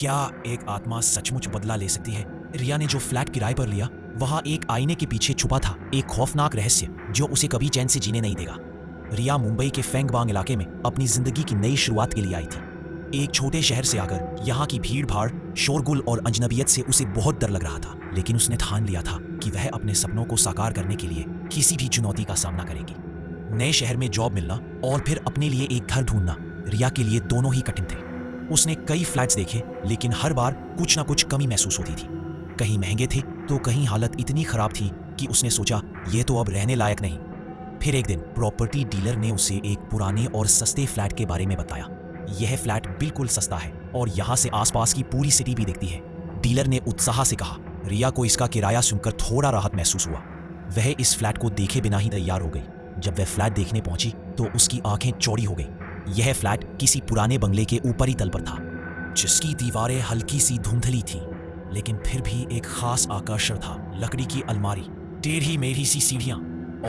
क्या एक आत्मा सचमुच बदला ले सकती है? रिया ने जो फ्लैट किराए पर लिया, वहां एक आईने के पीछे छुपा था एक खौफनाक रहस्य जो उसे कभी चैन से जीने नहीं देगा। रिया मुंबई के फेंगबांग इलाके में अपनी जिंदगी की नई शुरुआत के लिए आई थी। एक छोटे शहर से आकर यहाँ की भीड़-भाड़, शोरगुल और अजनबियत से उसे बहुत डर लग रहा था, लेकिन उसने ठान लिया था कि वह अपने सपनों को साकार करने के लिए किसी भी चुनौती का सामना करेगी। नए शहर में जॉब मिलना और फिर अपने लिए एक घर ढूंढना रिया के लिए दोनों ही कठिन थे। उसने कई फ्लैट्स देखे, लेकिन हर बार कुछ ना कुछ कमी महसूस होती थी। कहीं महंगे थे तो कहीं हालत इतनी खराब थी कि उसने सोचा ये तो अब रहने लायक नहीं। फिर एक दिन प्रॉपर्टी डीलर ने उसे एक पुराने और सस्ते फ्लैट के बारे में बताया। यह फ्लैट बिल्कुल सस्ता है और यहाँ से आसपास की पूरी सिटी भी दिखती है। डीलर ने उत्साह से कहा। रिया को इसका किराया सुनकर थोड़ा राहत महसूस हुआ। वह इस फ्लैट को देखे बिना ही तैयार हो गई। जब वह फ्लैट देखने पहुंची तो उसकी आंखें चौड़ी हो गई। यह फ्लैट किसी पुराने बंगले के ऊपरी तल पर था, जिसकी दीवारें हल्की सी धुंधली थीं, लेकिन फिर भी एक खास आकर्षण था। लकड़ी की अलमारी, टेढ़ी मेढ़ी सी सीढ़ियां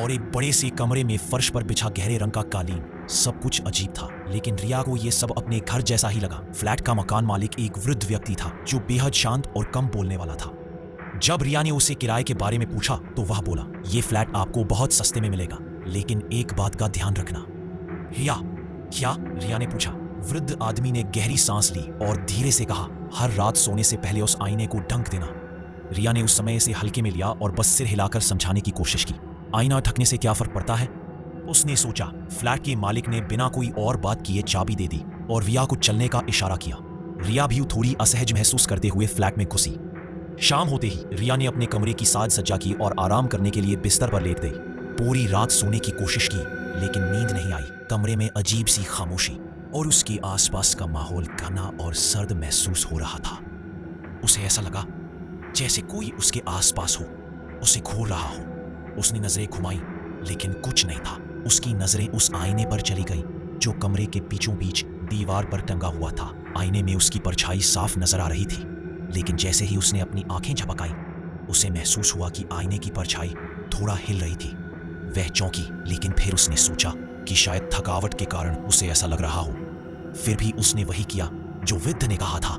और एक बड़े से कमरे में फर्श पर बिछा गहरे रंग का कालीन, सब कुछ अजीब था, लेकिन रिया को यह सब अपने घर जैसा ही लगा। फ्लैट का मकान मालिक एक वृद्ध व्यक्ति था जो बेहद शांत और कम बोलने वाला था। जब रिया ने उसे किराए के बारे में पूछा तो वह बोला, यह फ्लैट आपको बहुत सस्ते में मिलेगा, लेकिन एक बात का ध्यान रखना। क्या? रिया ने पूछा। वृद्ध आदमी ने गहरी सांस ली और धीरे से कहा, हर रात सोने से पहले उस आईने को ढक देना। रिया ने उस समय इसे हल्के में लिया और बस सिर हिलाकर समझाने की कोशिश की। आईना ढकने से क्या फर्क पड़ता है? उसने सोचा। फ्लैट के मालिक ने बिना कोई और बात किए चाबी दे दी और रिया को चलने का इशारा किया। रिया भी थोड़ी असहज महसूस करते हुए फ्लैट में घुसी। शाम होते ही रिया ने अपने कमरे की साज सज्जा की और आराम करने के लिए बिस्तर पर लेट गई। पूरी रात सोने की कोशिश की, लेकिन नींद नहीं आई। कमरे में अजीब सी खामोशी और उसके आसपास का माहौल घना और सर्द महसूस हो रहा था। उसे ऐसा लगा जैसे कोई उसके आसपास हो, उसे घूर रहा हो। उसने नजरें घुमाई, लेकिन कुछ नहीं था। उसकी नजरें उस आईने पर चली गई जो कमरे के बीचों बीच दीवार पर टंगा हुआ था। आईने में उसकी परछाई साफ नजर आ रही थी, लेकिन जैसे ही उसने अपनी आंखें झपकाई, उसे महसूस हुआ कि आईने की परछाई थोड़ा हिल रही थी। वह चौंकी, लेकिन फिर उसने सोचा कि शायद थकावट के कारण उसे ऐसा लग रहा हो। फिर भी उसने वही किया जो वृद्ध ने कहा था।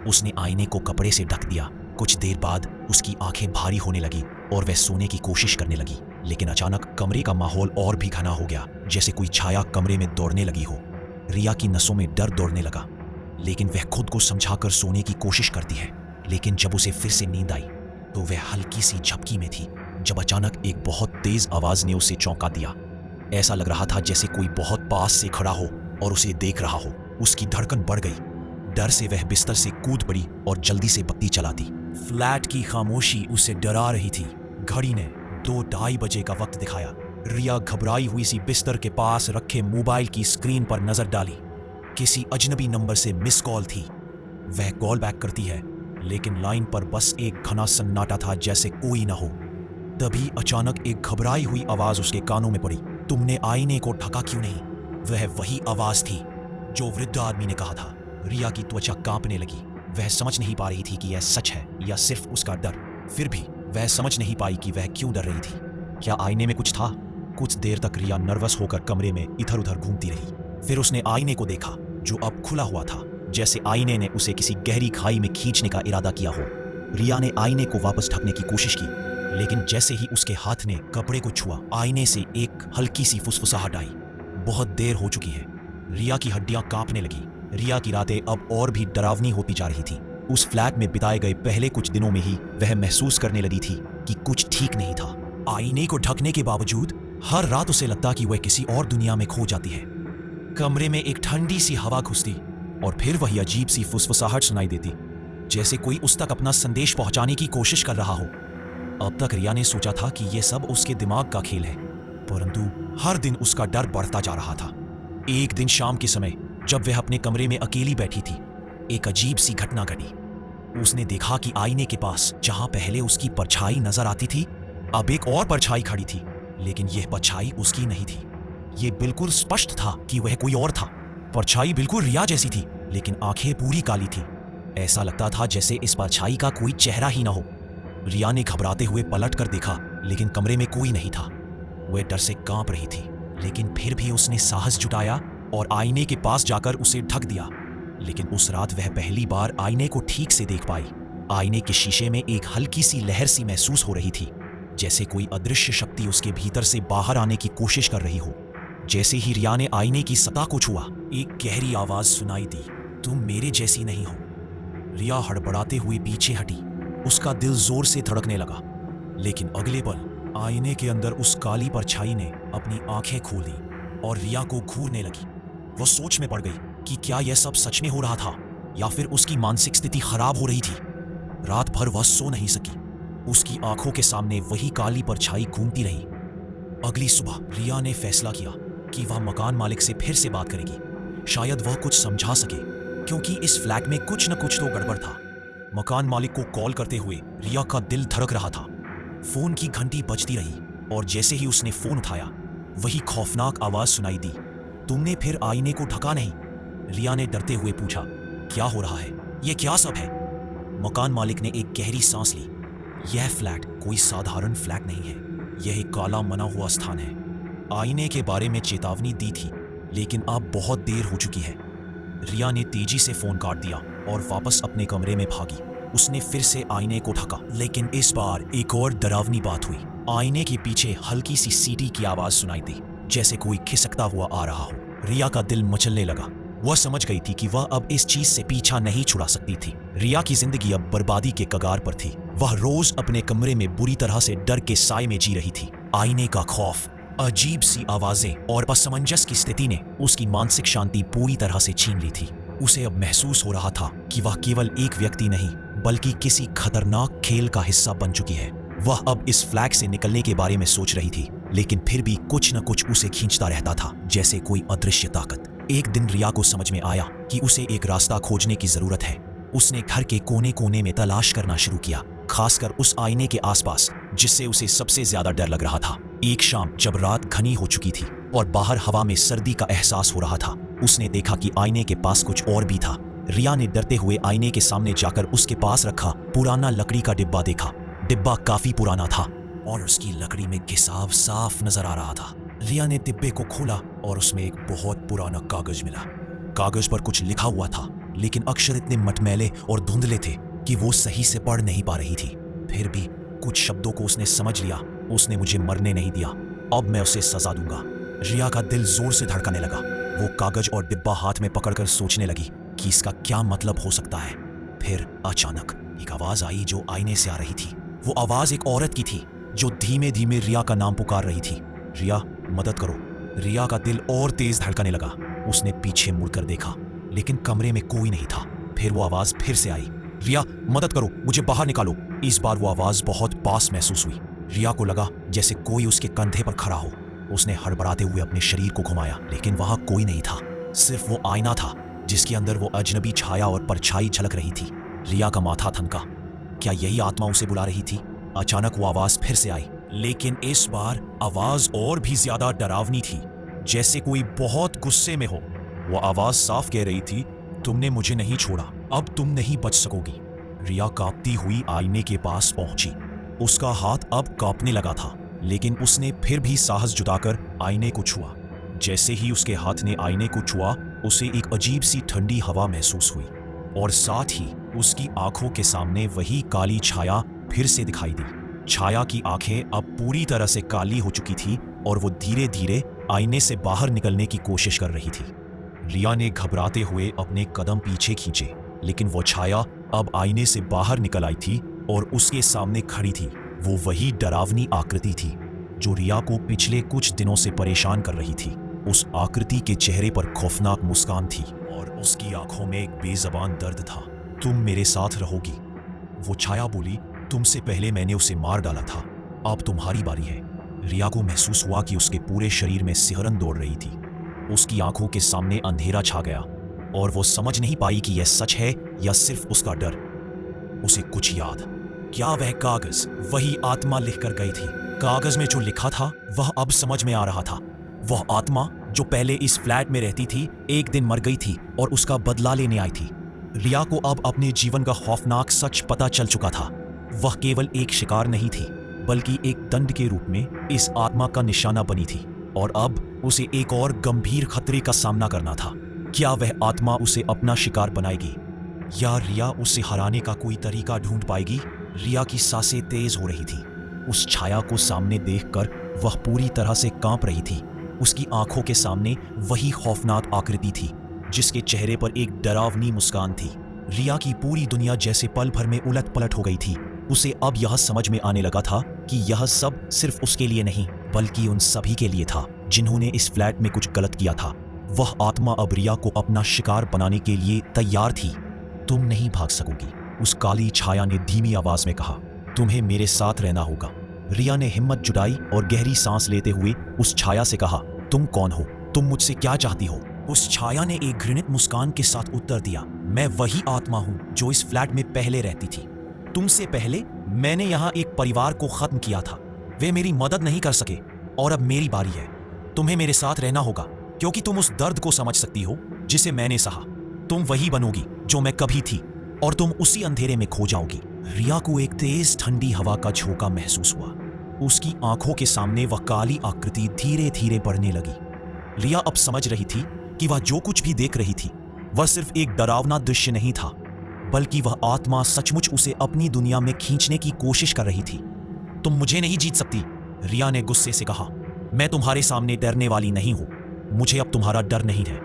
उसने आईने को कपड़े से ढक दिया। कुछ देर बाद उसकी आंखें भारी होने लगी और वह सोने की कोशिश करने लगी, लेकिन अचानक कमरे का माहौल और भी घना हो गया, जैसे कोई छाया कमरे में दौड़ने लगी हो। रिया की नसों में डर दौड़ने लगा, लेकिन वह खुद को समझाकर सोने की कोशिश करती है। लेकिन जब उसे फिर से नींद आई तो वह हल्की सी झपकी में थी, जब अचानक एक बहुत तेज आवाज ने उसे चौंका दिया। ऐसा लग रहा था जैसे कोई बहुत पास से खड़ा हो और उसे देख रहा हो। उसकी धड़कन बढ़ गई। डर से वह बिस्तर से कूद पड़ी और जल्दी से बत्ती चला दी। फ्लैट की खामोशी उसे डरा रही थी। घड़ी ने 2:30 बजे का वक्त दिखाया। रिया घबराई हुई सी बिस्तर के पास रखे मोबाइल की स्क्रीन पर नजर डाली। किसी अजनबी नंबर से मिस कॉल थी। वह कॉल बैक करती है, लेकिन लाइन पर बस एक घना सन्नाटा था, जैसे कोई ना हो। तभी अचानक एक घबराई हुई आवाज उसके कानों में पड़ी, तुमने आईने को ढका क्यों नहीं? वह वही आवाज थी जो वृद्ध आदमी ने कहा था। रिया की त्वचा कांपने लगी। वह समझ नहीं पा रही थी कि यह सच है या सिर्फ उसका डर। फिर भी वह समझ नहीं पाई कि वह क्यों डर रही थी। क्या आईने में कुछ था? कुछ देर तक रिया नर्वस होकर कमरे में इधर उधर घूमती रही। फिर उसने आईने को देखा, जो अब खुला हुआ था, जैसे आईने ने उसे किसी गहरी खाई में खींचने का इरादा किया हो। रिया ने आईने को वापस ढकने की कोशिश की, लेकिन जैसे ही उसके हाथ ने कपड़े को छुआ, आईने से एक हल्की सी फुसफुसाहट आई। बहुत देर हो चुकी है। रिया की हड्डियां कांपने लगी। रिया की रातें अब और भी डरावनी होती जा रही थी। उस फ्लैट में बिताए गए पहले कुछ दिनों में ही वह महसूस करने लगी थी कि कुछ ठीक नहीं था। आईने को ढकने के बावजूद हर रात उसे लगता कि वह किसी और दुनिया में खो जाती है। कमरे में एक ठंडी सी हवा घुसती और फिर वही अजीब सी फुसफुसाहट सुनाई देती, जैसे कोई उस तक अपना संदेश पहुंचाने की कोशिश कर रहा हो। अब तक रिया ने सोचा था कि यह सब उसके दिमाग का खेल है, परंतु हर दिन उसका डर बढ़ता जा रहा था। एक दिन शाम के समय जब वह अपने कमरे में अकेली बैठी थी, एक अजीब सी घटना घटी। उसने देखा कि आईने के पास जहां पहले उसकी परछाई नजर आती थी, अब एक और परछाई खड़ी थी, लेकिन यह परछाई उसकी नहीं थी। यह बिल्कुल स्पष्ट था कि वह कोई और था। परछाई बिल्कुल रिया जैसी थी, लेकिन आंखें पूरी काली थी। ऐसा लगता था जैसे इस परछाई का कोई चेहरा ही ना हो। रिया ने घबराते हुए पलट कर देखा, लेकिन कमरे में कोई नहीं था। वह डर से कांप रही थी, लेकिन फिर भी उसने साहस जुटाया और आईने के पास जाकर उसे ढक दिया। लेकिन उस रात वह पहली बार आईने को ठीक से देख पाई। आईने के शीशे में एक हल्की सी लहर सी महसूस हो रही थी, जैसे कोई अदृश्य शक्ति उसके भीतर से बाहर आने की कोशिश कर रही हो। जैसे ही रिया ने आईने की सतह को छुआ, एक गहरी आवाज सुनाई दी, तुम मेरे जैसी नहीं हो। रिया हड़बड़ाते हुए पीछे हटी। उसका दिल जोर से धड़कने लगा, लेकिन अगले पल आईने के अंदर उस काली परछाई ने अपनी आंखें खोल दी और रिया को घूरने लगी। वो सोच में पड़ गई कि क्या यह सब सच में हो रहा था या फिर उसकी मानसिक स्थिति खराब हो रही थी। रात भर वह सो नहीं सकी। उसकी आंखों के सामने वही काली परछाई घूमती रही। अगली सुबह रिया ने फैसला किया कि वह मकान मालिक से फिर से बात करेगी। शायद वह कुछ समझा सके, क्योंकि इस फ्लैट में कुछ न कुछ तो गड़बड़ था। मकान मालिक को कॉल करते हुए रिया का दिल धड़क रहा था। फोन की घंटी बजती रही और जैसे ही उसने फोन उठाया, वही खौफनाक आवाज सुनाई दी, तुमने फिर आईने को ढका नहीं? रिया ने डरते हुए पूछा, क्या हो रहा है? यह क्या सब है? मकान मालिक ने एक गहरी सांस ली। यह फ्लैट कोई साधारण फ्लैट नहीं है, यह एक काला मना हुआ स्थान है। आईने के बारे में चेतावनी दी थी, लेकिन अब बहुत देर हो चुकी है। रिया ने तेजी से फोन काट दिया और वापस अपने कमरे में भागी। उसने फिर से आईने को ढका, लेकिन इस बार एक और डरावनी बात हुई। आईने के पीछे हल्की सी सीटी की आवाज सुनाई दी, जैसे कोई खिसकता हुआ आ रहा हो। रिया का दिल मचलने लगा। वह समझ गई थी कि वह अब इस चीज से पीछा नहीं छुड़ा सकती थी। रिया की जिंदगी अब बर्बादी के कगार पर थी। वह रोज अपने कमरे में बुरी तरह से डर के साए में जी रही थी। आईने का खौफ, अजीब सी आवाजें और असमंजस की स्थिति ने उसकी मानसिक शांति पूरी तरह से छीन ली थी। उसे अब महसूस हो रहा था कि वह केवल एक व्यक्ति नहीं, बल्कि किसी खतरनाक खेल का हिस्सा बन चुकी है। वह अब इस फ्लैट से निकलने के बारे में सोच रही थी, लेकिन फिर भी कुछ न कुछ उसे खींचता रहता था, जैसे कोई अदृश्य ताकत। एक दिन रिया को समझ में आया कि उसे एक रास्ता खोजने की जरूरत है। उसने घर के कोने कोने में तलाश करना शुरू किया, खासकर उस आईने के आसपास जिससे उसे सबसे ज्यादा डर लग रहा था। एक शाम जब रात घनी हो चुकी थी और बाहर हवा में सर्दी का एहसास हो रहा था, उसने देखा कि आईने के पास कुछ और भी था। रिया ने डरते हुए आईने के सामने जाकर उसके पास रखा पुराना लकड़ी का डिब्बा देखा। डिब्बा काफी पुराना था और उसकी लकड़ी में घिसाव साफ नजर आ रहा था। रिया ने डिब्बे को खोला और उसमें एक बहुत पुराना कागज मिला। कागज पर कुछ लिखा हुआ था, लेकिन अक्षर इतने मटमैले और धुंधले थे कि वो सही से पढ़ नहीं पा रही थी। फिर भी कुछ शब्दों को उसने समझ लिया। उसने मुझे मरने नहीं दिया, अब मैं उसे सजा दूंगा। रिया का दिल जोर से धड़कने लगा। वो कागज और डिब्बा हाथ में पकड़कर सोचने लगी कि इसका क्या मतलब हो सकता है। फिर अचानक एक आवाज आई जो आईने से आ रही थी। वो आवाज एक औरत की थी जो धीमे धीमे रिया का नाम पुकार रही थी, रिया मदद करो। रिया का दिल और तेज धड़कने लगा। उसने पीछे मुड़कर देखा, लेकिन कमरे में कोई नहीं था। फिर वो आवाज फिर से आई, रिया मदद करो, मुझे बाहर निकालो। इस बार वो आवाज बहुत पास महसूस हुई। रिया को लगा जैसे कोई उसके कंधे पर खड़ा हो। उसने हड़बड़ाते हुए अपने शरीर को घुमाया, लेकिन वहां कोई नहीं था। सिर्फ वो आईना था जिसके अंदर वो अजनबी छाया और परछाई झलक रही थी। रिया का माथा थनका। क्या यही आत्मा उसे बुला रही थी? अचानक वो आवाज फिर से आई, लेकिन इस बार आवाज और भी ज्यादा डरावनी थी, जैसे कोई बहुत गुस्से में हो। वो आवाज साफ कह रही थी, तुमने मुझे नहीं छोड़ा, अब तुम नहीं बच सकोगी। रिया कांपती हुई आईने के पास पहुंची। उसका हाथ अब कांपने लगा था, लेकिन उसने फिर भी साहस जुटाकर आईने को छुआ। जैसे ही उसके हाथ ने आईने को छुआ, उसे एक अजीब सी ठंडी हवा महसूस हुई और साथ ही उसकी आंखों के सामने वही काली छाया फिर से दिखाई दी। छाया की आंखें अब पूरी तरह से काली हो चुकी थी और वो धीरे धीरे आईने से बाहर निकलने की कोशिश कर रही थी। रिया ने घबराते हुए अपने कदम पीछे खींचे, लेकिन वो छाया अब आईने से बाहर निकल आई थी और उसके सामने खड़ी थी। वो वही डरावनी आकृति थी जो रिया को पिछले कुछ दिनों से परेशान कर रही थी। उस आकृति के चेहरे पर खौफनाक मुस्कान थी और उसकी आंखों में एक बेजबान दर्द था। तुम मेरे साथ रहोगी, वो छाया बोली। तुमसे पहले मैंने उसे मार डाला था, अब तुम्हारी बारी है। रिया को महसूस हुआ कि उसके पूरे शरीर में सिहरन दौड़ रही थी। उसकी आंखों के सामने अंधेरा छा गया और वो समझ नहीं पाई कि यह सच है या सिर्फ उसका डर। उसे कुछ याद, क्या वह कागज वही आत्मा लिखकर गई थी? कागज में जो लिखा था वह अब समझ में आ रहा था। वह आत्मा जो पहले इस फ्लैट में रहती थी, एक दिन मर गई थी और उसका बदला लेने आई थी। रिया को अब अपने जीवन का खौफनाक सच पता चल चुका था। वह केवल एक शिकार नहीं थी, बल्कि एक दंड के रूप में इस आत्मा का निशाना बनी थी और अब उसे एक और गंभीर खतरे का सामना करना था। क्या वह आत्मा उसे अपना शिकार बनाएगी या रिया उसे हराने का कोई तरीका ढूंढ पाएगी? रिया की सांसें तेज हो रही थी। उस छाया को सामने देखकर वह पूरी तरह से कांप रही थी। उसकी आंखों के सामने वही खौफनाक आकृति थी जिसके चेहरे पर एक डरावनी मुस्कान थी। रिया की पूरी दुनिया जैसे पल भर में उलट पलट हो गई थी। उसे अब यह समझ में आने लगा था कि यह सब सिर्फ उसके लिए नहीं बल्कि उन सभी के लिए था जिन्होंने इस फ्लैट में कुछ गलत किया था। वह आत्मा अब रिया को अपना शिकार बनाने के लिए तैयार थी। तुम नहीं भाग सकोगी, उस काली छाया ने धीमी आवाज में कहा। तुम्हें मेरे साथ रहना होगा। रिया ने हिम्मत जुटाई और गहरी सांस लेते हुए उस छाया से कहा, तुम कौन हो? तुम मुझसे क्या चाहती हो? उस छाया ने एक घृणित मुस्कान के साथ उत्तर दिया, मैं वही आत्मा हूं जो इस फ्लैट में पहले रहती थी। तुमसे पहले मैंने यहाँ एक परिवार को खत्म किया था। वे मेरी मदद नहीं कर सके और अब मेरी बारी है। तुम्हें मेरे साथ रहना होगा क्योंकि तुम उस दर्द को समझ सकती हो जिसे मैंने सहा। तुम वही बनोगी जो मैं कभी थी और तुम उसी अंधेरे में खो जाओगी। रिया को एक तेज ठंडी हवा का झोंका महसूस हुआ। उसकी आंखों के सामने वह काली आकृति धीरे धीरे बढ़ने लगी। रिया अब समझ रही थी कि वह जो कुछ भी देख रही थी वह सिर्फ एक डरावना दृश्य नहीं था बल्कि वह आत्मा सचमुच उसे अपनी दुनिया में खींचने की कोशिश कर रही थी। तुम मुझे नहीं जीत सकती, रिया ने गुस्से से कहा। मैं तुम्हारे सामने डरने वाली नहीं हूं। मुझे अब तुम्हारा डर नहीं है।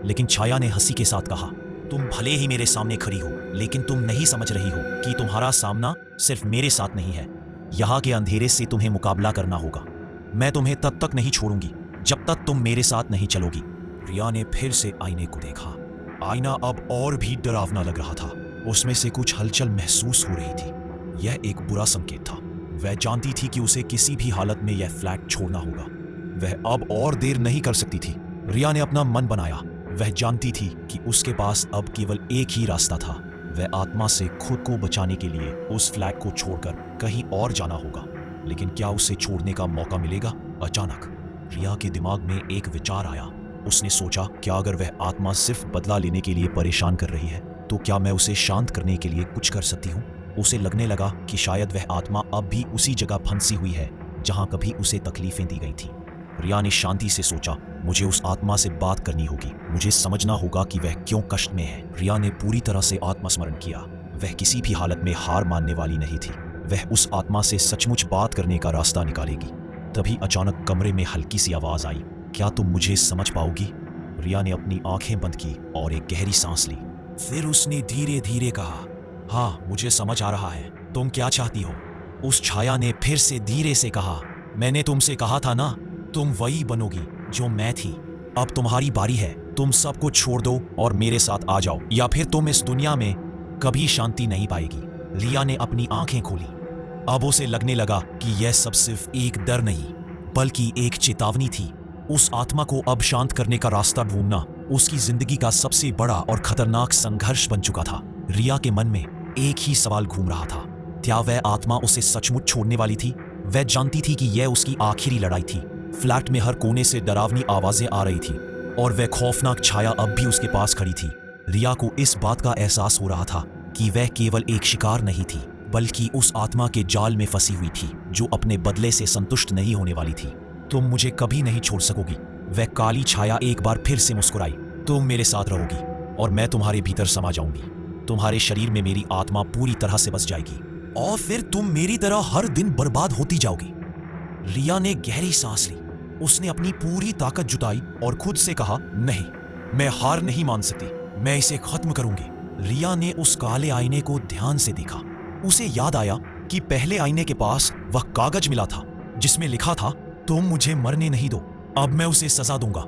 लेकिन छाया ने हंसी के साथ कहा, तुम भले ही मेरे सामने खड़ी हो लेकिन तुम नहीं समझ रही हो कि तुम्हारा सामना सिर्फ मेरे साथ नहीं है। यहाँ के अंधेरे से तुम्हें मुकाबला करना होगा। मैं तुम्हें तब तक नहीं छोड़ूंगी जब तक तुम मेरे साथ नहीं चलोगी। रिया ने फिर से आईने को देखा। आईना अब और भी डरावना लग रहा था। उसमें से कुछ हलचल महसूस हो रही थी। यह एक बुरा संकेत था। वह जानती थी कि उसे किसी भी हालत में यह फ्लैट छोड़ना होगा। वह अब और देर नहीं कर सकती थी। रिया ने अपना मन बनाया। वह जानती थी कि उसके पास अब केवल एक ही रास्ता था। वह आत्मा से खुद को बचाने के लिए उस फ्लैट को छोड़कर कहीं और जाना होगा। लेकिन क्या उसे छोड़ने का मौका मिलेगा? अचानक रिया के दिमाग में एक विचार आया। उसने सोचा, क्या अगर वह आत्मा सिर्फ बदला लेने के लिए परेशान कर रही है तो क्या मैं उसे शांत करने के लिए कुछ कर सकती हूँ? उसे लगने लगा कि शायद वह आत्मा अब भी उसी जगह फंसी हुई है जहाँ कभी उसे तकलीफें दी गई थी। रिया ने शांति से सोचा, मुझे उस आत्मा से बात करनी होगी। मुझे समझना होगा कि वह क्यों कष्ट में है। रिया ने पूरी तरह से आत्मस्मरण किया। वह किसी भी हालत में हार मानने वाली नहीं थी। वह उस आत्मा से सचमुच बात करने का रास्ता निकालेगी। तभी अचानक कमरे में हल्की सी आवाज आई, क्या तुम मुझे समझ पाओगी? रिया ने अपनी आंखें बंद की और एक गहरी सांस ली। फिर उसने धीरे धीरे कहा, हाँ मुझे समझ आ रहा है। तुम क्या चाहती हो? उस छाया ने फिर से धीरे से कहा, मैंने तुमसे कहा था ना, तुम वही बनोगी जो मैं थी। अब तुम्हारी बारी है। तुम सब कुछ छोड़ दो और मेरे साथ आ जाओ या फिर तुम इस दुनिया में कभी शांति नहीं पाएगी। रिया ने अपनी आंखें खोली। अब उसे लगने लगा कि यह सब सिर्फ एक डर नहीं बल्कि एक चेतावनी थी। उस आत्मा को अब शांत करने का रास्ता ढूंढना उसकी जिंदगी का सबसे बड़ा और खतरनाक संघर्ष बन चुका था। रिया के मन में एक ही सवाल घूम रहा था, क्या वह आत्मा उसे सचमुच छोड़ने वाली थी? वह जानती थी कि यह उसकी आखिरी लड़ाई थी। फ्लैट में हर कोने से डरावनी आवाजें आ रही थी और वह खौफनाक छाया अब भी उसके पास खड़ी थी। रिया को इस बात का एहसास हो रहा था कि वह केवल एक शिकार नहीं थी बल्कि उस आत्मा के जाल में फंसी हुई थी जो अपने बदले से संतुष्ट नहीं होने वाली थी। तुम मुझे कभी नहीं छोड़ सकोगी। वह काली छाया एक बार फिर से मुस्कुराई। तुम मेरे साथ रहोगी और मैं तुम्हारे भीतर समा जाऊंगी। तुम्हारे शरीर में मेरी आत्मा पूरी तरह से बस जाएगी और फिर तुम मेरी तरह हर दिन बर्बाद होती जाओगी। रिया ने गहरी सांस ली। उसने अपनी पूरी ताकत जुटाई और खुद से कहा, नहीं, मैं हार नहीं मान सकती। मैं इसे खत्म करूंगी। रिया ने उस काले आईने को ध्यान से देखा। उसे याद आया कि पहले आईने के पास वह कागज मिला था जिसमें लिखा था, तुम मुझे मरने नहीं दो, अब मैं उसे सजा दूंगा।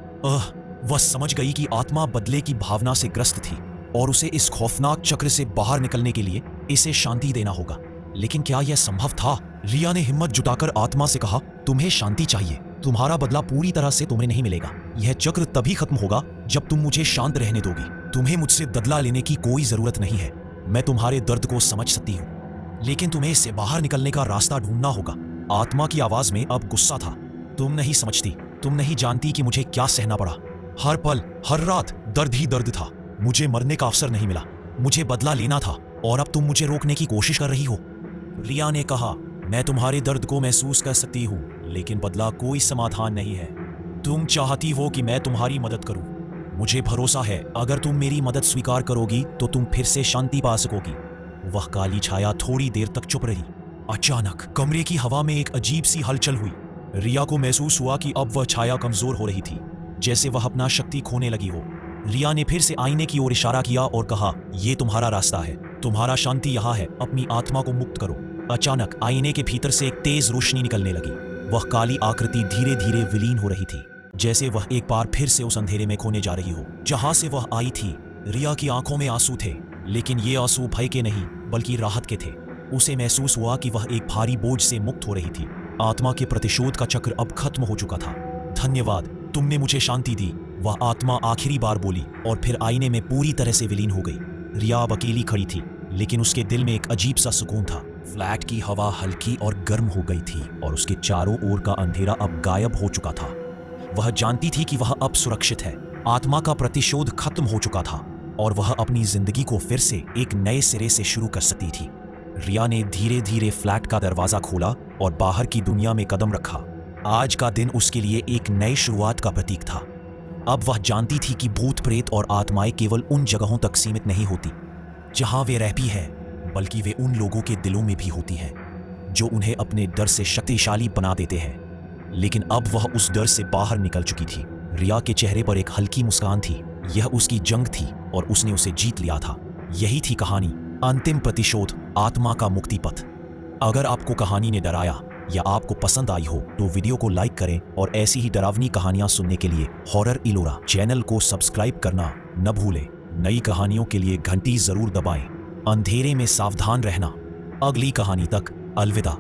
वह समझ गई कि आत्मा बदले की भावना से ग्रस्त थी और उसे इस खौफनाक चक्र से बाहर निकलने के लिए इसे शांति देना होगा। लेकिन क्या यह संभव था? रिया ने हिम्मत जुटाकर आत्मा से कहा, तुम्हें शांति चाहिए। तुम्हारा बदला पूरी तरह से तुम्हें नहीं मिलेगा। यह चक्र तभी खत्म होगा जब तुम मुझे शांत रहने दोगी। तुम्हें मुझसे बदला लेने की कोई जरूरत नहीं है। मैं तुम्हारे दर्द को समझ सकती हूँ लेकिन तुम्हें इससे बाहर निकलने का रास्ता ढूंढना होगा। आत्मा की आवाज में अब गुस्सा था। तुम नहीं समझती, तुम नहीं जानती कि मुझे क्या सहना पड़ा। हर पल हर रात दर्द ही दर्द था। मुझे मरने का अवसर नहीं मिला, मुझे बदला लेना था और अब तुम मुझे रोकने की कोशिश कर रही हो। रिया ने कहा, मैं तुम्हारे दर्द को महसूस कर सकती हूँ लेकिन बदला कोई समाधान नहीं है। तुम चाहती हो कि मैं तुम्हारी मदद करूँ। मुझे भरोसा है अगर तुम मेरी मदद स्वीकार करोगी तो तुम फिर से शांति पा सकोगी। वह काली छाया थोड़ी देर तक चुप रही। अचानक कमरे की हवा में एक अजीब सी हलचल हुई। रिया को महसूस हुआ कि अब वह छाया कमजोर हो रही थी, जैसे वह अपना शक्ति खोने लगी हो। रिया ने फिर से आईने की ओर इशारा किया और कहा, ये तुम्हारा रास्ता है, तुम्हारा शांति यहाँ है, अपनी आत्मा को मुक्त करो। अचानक आईने के भीतर से एक तेज रोशनी निकलने लगी। वह काली आकृति धीरे धीरे विलीन हो रही थी, जैसे वह एक बार फिर से उस अंधेरे में खोने जा रही हो जहां से वह आई थी। रिया की आंखों में आंसू थे, लेकिन ये आंसू भय के नहीं बल्कि राहत के थे। उसे महसूस हुआ कि वह एक भारी बोझ से मुक्त हो रही थी। आत्मा के प्रतिशोध का चक्र अब खत्म हो चुका था। धन्यवाद, तुमने मुझे शांति दी, वह आत्मा आखिरी बार बोली और फिर आईने में पूरी तरह से विलीन हो गई। रिया अब अकेली खड़ी थी, लेकिन उसके दिल में एक अजीब सा सुकून था। फ्लैट की हवा हल्की और गर्म हो गई थी और उसके चारों ओर का अंधेरा अब गायब हो चुका था। वह जानती थी कि वह अब सुरक्षित है। आत्मा का प्रतिशोध खत्म हो चुका था और वह अपनी जिंदगी को फिर से एक नए सिरे से शुरू कर सकती थी। रिया ने धीरे धीरे फ्लैट का दरवाजा खोला और बाहर की दुनिया में कदम रखा। आज का दिन उसके लिए एक नई शुरुआत का प्रतीक था। अब वह जानती थी कि भूत प्रेत और आत्माएं केवल उन जगहों तक सीमित नहीं होती जहां वे रहती हैं, बल्कि वे उन लोगों के दिलों में भी होती हैं जो उन्हें अपने डर से शक्तिशाली बना देते हैं। लेकिन अब वह उस डर से बाहर निकल चुकी थी। रिया के चेहरे पर एक हल्की मुस्कान थी। यह उसकी जंग थी और उसने उसे जीत लिया था। यही थी कहानी, अंतिम प्रतिशोध, आत्मा का मुक्ति पथ। अगर आपको कहानी ने डराया या आपको पसंद आई हो तो वीडियो को लाइक करें और ऐसी ही डरावनी कहानियां सुनने के लिए हॉरर इलोरा चैनल को सब्सक्राइब करना न भूलें। नई कहानियों के लिए घंटी जरूर दबाएं। अंधेरे में सावधान रहना। अगली कहानी तक अलविदा।